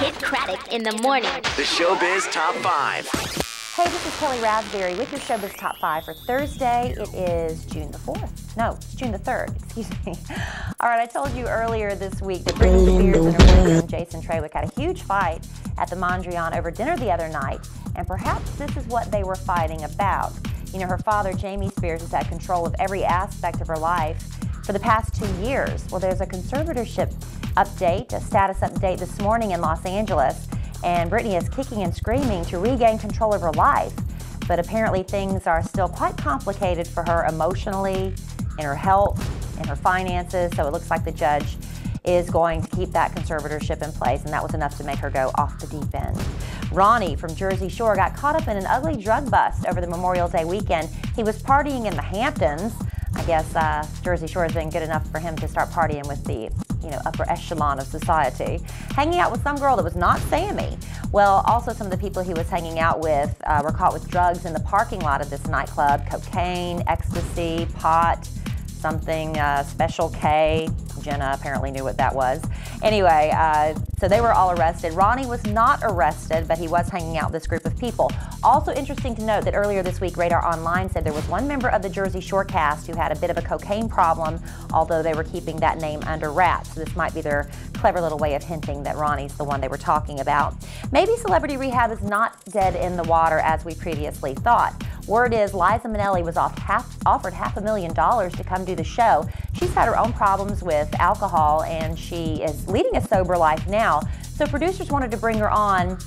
Kidd Kraddick in the morning. The Showbiz Top 5. Hey, this is Kellie Rasberry with your Showbiz Top 5 for Thursday. It is June the 4th. No, it's June the 3rd. Excuse me. All right, I told you earlier this week that Britney Spears and her boyfriend Jason Trawick had a huge fight at the Mondrian over dinner the other night, and perhaps this is what they were fighting about. You know, her father, Jamie Spears, has had control of every aspect of her life for the past 2 years. Well, there's a conservatorship update, a status update this morning in Los Angeles, and Britney is kicking and screaming to regain control of her life. But apparently things are still quite complicated for her emotionally, in her health, in her finances, so it looks like the judge is going to keep that conservatorship in place, and that was enough to make her go off the deep end. Ronnie from Jersey Shore got caught up in an ugly drug bust over the Memorial Day weekend. He was partying in the Hamptons. I guess Jersey Shore has been good enough for him to start partying with the upper echelon of society, hanging out with some girl that was not Sammy. Well, also some of the people he was hanging out with were caught with drugs in the parking lot of this nightclub: cocaine, ecstasy, pot, something Special K. Jenna apparently knew what that was. Anyway, so they were all arrested. Ronnie was not arrested, but he was hanging out with this group of people. Also interesting to note that earlier this week, Radar Online said there was one member of the Jersey Shore cast who had a bit of a cocaine problem, although they were keeping that name under wraps. So this might be their clever little way of hinting that Ronnie's the one they were talking about. Maybe celebrity rehab is not dead in the water as we previously thought. Word is Liza Minnelli was offered $500,000 to come do the show. She's had her own problems with alcohol, and she is leading a sober life now. So producers wanted to bring her on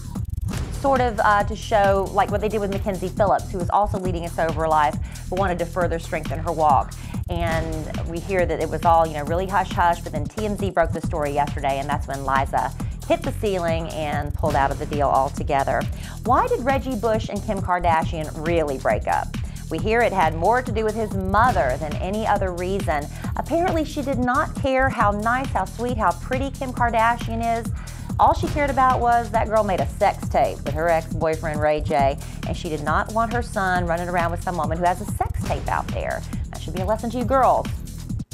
sort of to show like what they did with Mackenzie Phillips, who was also leading a sober life, but wanted to further strengthen her walk. And we hear that it was all, really hush-hush, but then TMZ broke the story yesterday, and that's when Liza hit the ceiling and pulled out of the deal altogether. Why did Reggie Bush and Kim Kardashian really break up? We hear it had more to do with his mother than any other reason. Apparently, she did not care how nice, how sweet, how pretty Kim Kardashian is. All she cared about was that girl made a sex tape with her ex-boyfriend, Ray J, and she did not want her son running around with some woman who has a sex tape out there. That should be a lesson to you girls.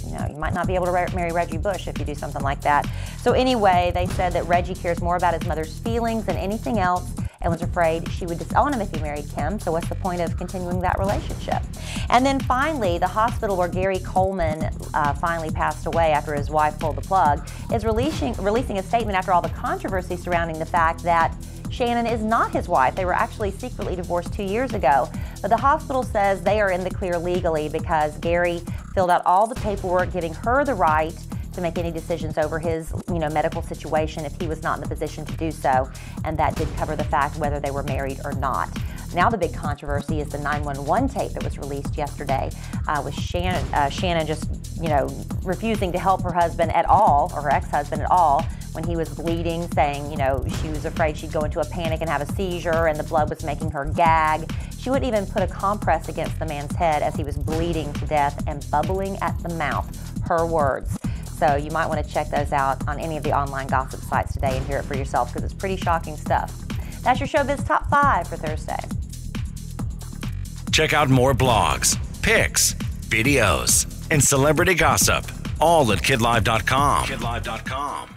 You might not be able to marry Reggie Bush if you do something like that. So anyway, they said that Reggie cares more about his mother's feelings than anything else and was afraid she would disown him if he married Kim, so what's the point of continuing that relationship? And then finally, the hospital where Gary Coleman finally passed away after his wife pulled the plug is releasing a statement after all the controversy surrounding the fact that Shannon is not his wife. They were actually secretly divorced 2 years ago. But the hospital says they are in the clear legally because Gary filled out all the paperwork giving her the right to make any decisions over his medical situation if he was not in the position to do so. And that did cover the fact whether they were married or not. Now the big controversy is the 911 tape that was released yesterday with Shannon just, refusing to help her husband at all, or her ex-husband at all, when he was bleeding, saying, she was afraid she'd go into a panic and have a seizure and the blood was making her gag. She would even put a compress against the man's head as he was bleeding to death and bubbling at the mouth, her words. So you might want to check those out on any of the online gossip sites today and hear it for yourself because it's pretty shocking stuff. That's your Showbiz Top 5 for Thursday. Check out more blogs, pics, videos, and celebrity gossip, all at KiddLive.com.